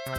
Welcome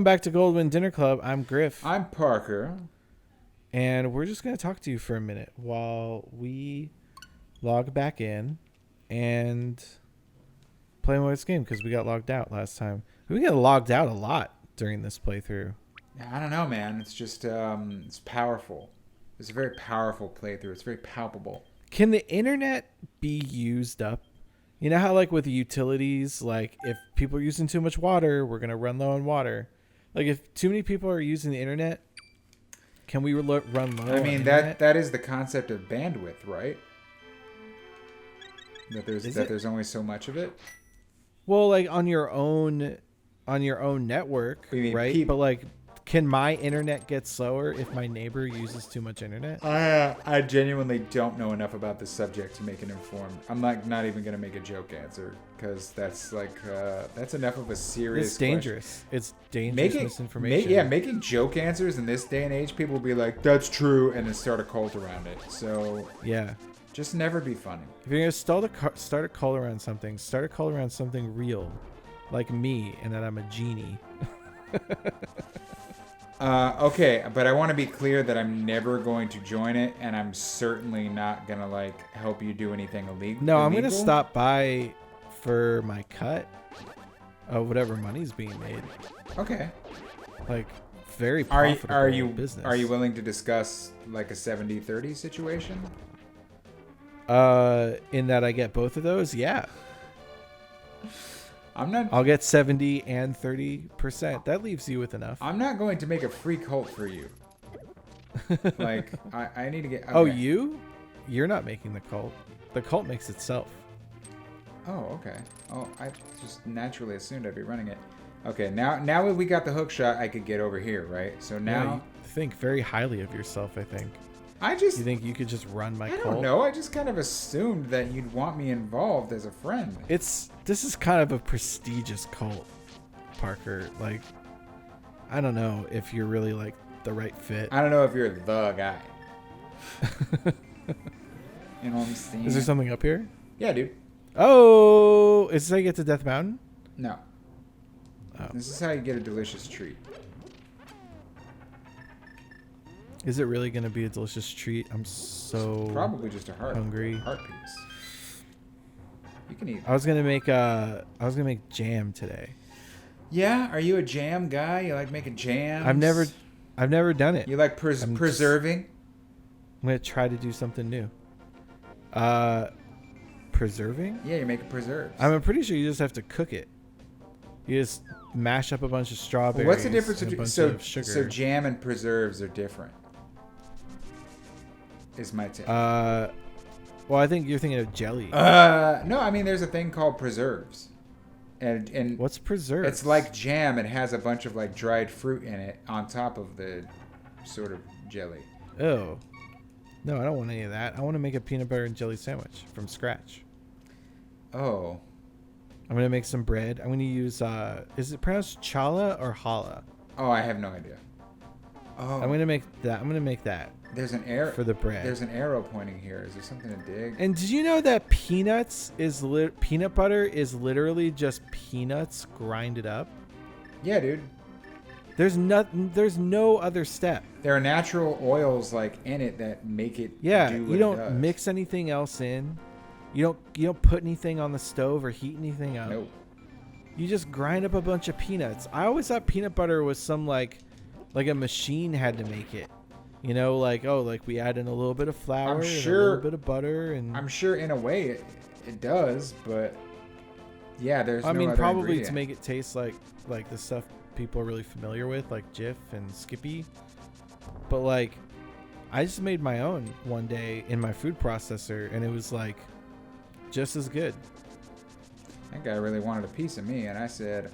back to Goldwynn Dinner Club. I'm Grif. I'm Parker. And we're just going to talk to you for a minute while we log back in and play more of this game because we got logged out last time. We got logged out a lot during this playthrough. I don't know, man. It's just, it's powerful. It's a very powerful playthrough. It's very palpable. Can the internet be used up? You know how, like, with the utilities, like, if people are using too much water, we're going to run low on water. Like, if too many people are using the internet, can we run low on internet? that is the concept of bandwidth, right? That there's only so much of it. Well, like, on your own network, right? But, like, can my internet get slower if my neighbor uses too much internet? I genuinely don't know enough about this subject to make an informed. I'm not even going to make a joke answer because that's that's enough of a serious. It's dangerous. Question. It's dangerous misinformation. Making joke answers in this day and age, people will be like, "That's true," and then start a cult around it. So yeah, just never be funny. If you're gonna start a cult around something, start a cult around something real, like me, and that I'm a genie. Okay, but I want to be clear that I'm never going to join it, and I'm certainly not gonna help you do anything illegal. No, I'm gonna stop by for my cut of whatever money's being made. Okay. Like, very profitable business. Are you willing to discuss like a 70-30 situation? In that I get both of those, yeah. I'll get 70 and 30%. That leaves you with enough. I'm not going to make a free cult for you. I need to get. Okay. Oh, you're not making the cult. The cult makes itself. Oh, okay. Oh, I just naturally assumed I'd be running it. Okay, now that we got the hook shot, I could get over here, right? So now you think very highly of yourself. I think. You think you could just run my cult? I don't know. I just kind of assumed that you'd want me involved as a friend. This is kind of a prestigious cult, Parker. Like, I don't know if you're really like the right fit. I don't know if you're the guy. You know what I'm saying? Is there something up here? Yeah, dude. Oh, is this how you get to Death Mountain? No. Oh. This is how you get a delicious treat. Is it really going to be a delicious treat? I'm so it's probably just a hungry. Heart piece. You can eat. I was gonna make jam today. Yeah, are you a jam guy? You like making jams? I've never done it. You like preserving? I'm gonna try to do something new. Preserving? Yeah, you're making preserves. I'm pretty sure you just have to cook it. You just mash up a bunch of strawberries. Well, what's the difference between sugar? So jam and preserves are different. Is my take. Well, I think you're thinking of jelly. No, I mean there's a thing called preserves. And what's preserves? It's like jam. It has a bunch of like dried fruit in it on top of the sort of jelly. Oh. No, I don't want any of that. I want to make a peanut butter and jelly sandwich from scratch. Oh. I'm going to make some bread. I'm going to use, is it pronounced challah or challah? Oh, I have no idea. Oh. I'm going to make that. There's an arrow for the bread. There's an arrow pointing here. Is there something to dig? And did you know that peanut butter is literally just peanuts grinded up? Yeah, dude. There's no other step. There are natural oils like in it that make it. Yeah, do what you don't it does. mix anything else in. You don't put anything on the stove or heat anything up. Nope. You just grind up a bunch of peanuts. I always thought peanut butter was some like a machine had to make it. You know, like we add in a little bit of flour and a little bit of butter, and I'm sure in a way it does, but yeah, there's. I mean, other probably ingredient. to make it taste like the stuff people are really familiar with, like Jif and Skippy. But like, I just made my own one day in my food processor, and it was like just as good. That guy really wanted a piece of me, and I said,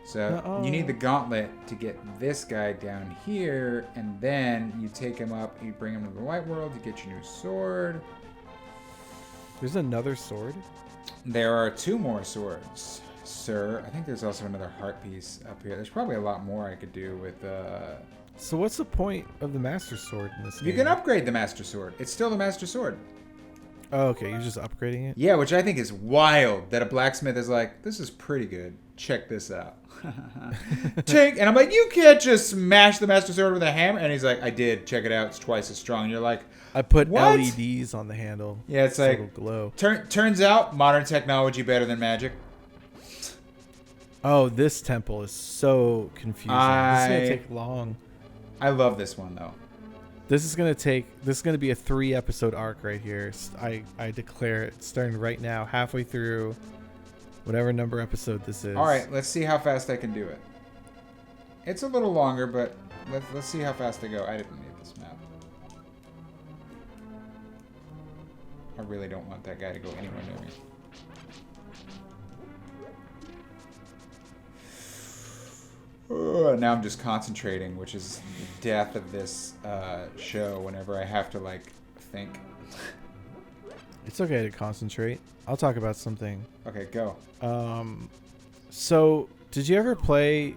So you need the gauntlet to get this guy down here, and then you take him up, you bring him to the white world, you get your new sword. There's another sword? There are 2 more swords. Sir. I think there's also another heart piece up here. There's probably a lot more I could do with. So what's the point of the Master Sword in this game? You can upgrade the Master Sword. It's still the Master Sword. Oh, okay. You're just upgrading it? Yeah, which I think is wild that a blacksmith is like, this is pretty good. Check this out. Take, and I'm like, you can't just smash the Master Sword with a hammer. And he's like, I did. Check it out. It's twice as strong. And you're like, I put what? LEDs on the handle. Yeah, it's so like, it'll glow. Turns out modern technology better than magic. Oh, this temple is so confusing. This is gonna take long. I love this one though. This is gonna be a 3-episode arc right here. I declare it, starting right now, halfway through whatever number episode this is. All right, let's see how fast I can do it. It's a little longer, but let's see how fast I go. I didn't need this map. I really don't want that guy to go anywhere near me. Now I'm just concentrating, which is the death of this show whenever I have to, like, think. It's okay to concentrate. I'll talk about something. Okay, go. So, did you ever play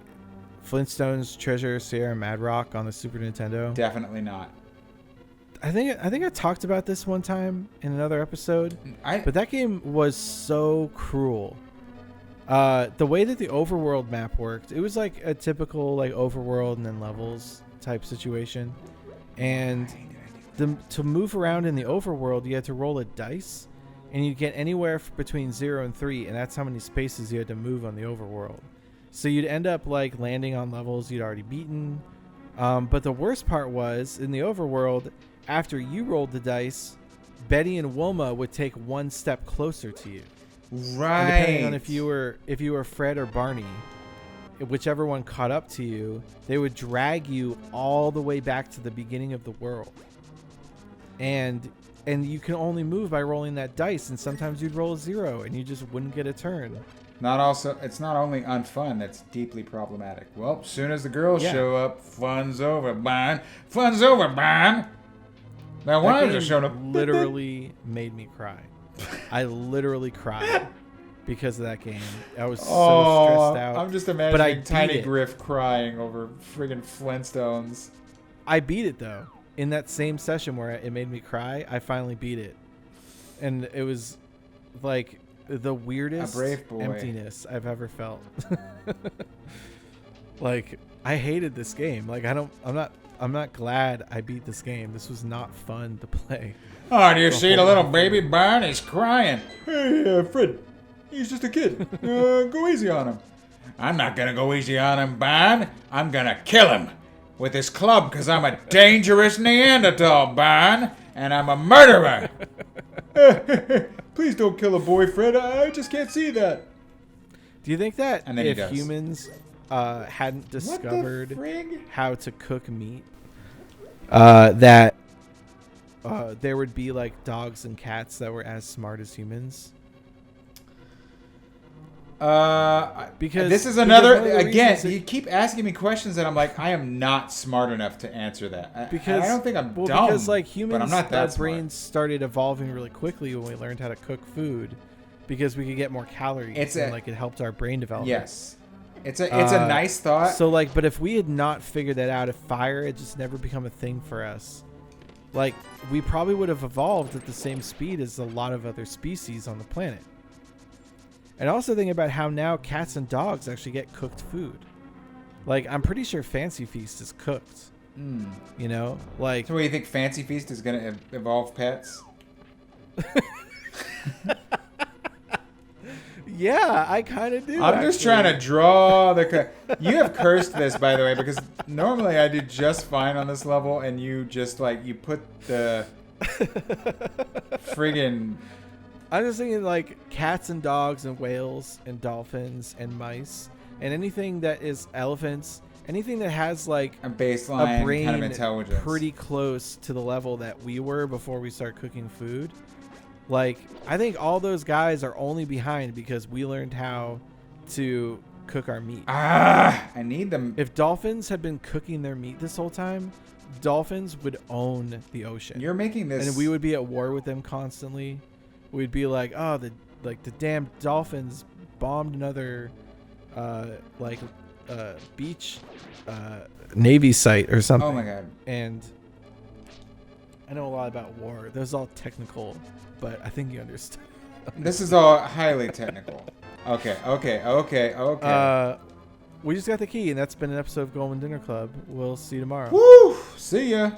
Flintstones Treasure Sierra Mad Rock on the Super Nintendo? Definitely not. I think I talked about this one time in another episode. But that game was so cruel. The way that the overworld map worked, it was like a typical like overworld and then levels type situation. And to move around in the overworld, you had to roll a dice, and you'd get anywhere between 0 and 3, and that's how many spaces you had to move on the overworld. So you'd end up like landing on levels you'd already beaten. But the worst part was in the overworld, after you rolled the dice, Betty and Wilma would take one step closer to you. Right. And depending on if you were Fred or Barney, whichever one caught up to you, they would drag you all the way back to the beginning of the world. And you can only move by rolling that dice, and sometimes you'd roll a 0 and you just wouldn't get a turn. It's not only unfun, that's deeply problematic. Well, as soon as the girls show up, fun's over, man. Fun's over, man. Now wives are showing up. Literally made me cry. I literally cried because of that game. I was so stressed out. I'm just imagining Tiny Grif crying over friggin' Flintstones. I beat it though. In that same session where it made me cry, I finally beat it. And it was like the weirdest emptiness I've ever felt. Like, I hated this game. Like, I'm not glad I beat this game. This was not fun to play. Oh, do you see the little baby Barn? He's crying. Hey, Fred, he's just a kid. Go easy on him. I'm not going to go easy on him, Barn. I'm going to kill him with this club because I'm a dangerous Neanderthal, Barn, and I'm a murderer. Please don't kill a boy, Fred. I just can't see that. Do you think that if humans hadn't discovered how to cook meat, that there would be like dogs and cats that were as smart as humans? Because this is another you keep asking me questions that I'm like, I am not smart enough to answer that. Because I don't think I'm dumb. Because like humans, but I'm not that our brains started evolving really quickly when we learned how to cook food, because we could get more calories and like it helped our brain development. Yes, it's a nice thought. So like, but if we had not figured that out, if fire had just never become a thing for us, like we probably would have evolved at the same speed as a lot of other species on the planet. And also think about how now cats and dogs actually get cooked food. Like, I'm pretty sure Fancy Feast is cooked. You know? Like, so what, do you think Fancy Feast is going to evolve pets? Yeah, I kind of do. I'm just trying to draw the... You have cursed this, by the way, because normally I do just fine on this level, and you just, like, you put the friggin... I'm just thinking like cats and dogs and whales and dolphins and mice and anything that is elephants, anything that has like a baseline a brain kind of intelligence pretty close to the level that we were before we start cooking food. Like, I think all those guys are only behind because we learned how to cook our meat. I need them. If dolphins had been cooking their meat this whole time, dolphins would own the ocean. You're making this, and we would be at war with them constantly. We'd be like, oh, the damn dolphins bombed another beach Navy site or something. Oh my god. And I know a lot about war. That was all technical, but I think you understand. This is all highly technical. Okay. We just got the key, and that's been an episode of Goldwynn Dinner Club. We'll see you tomorrow. Woo! See ya.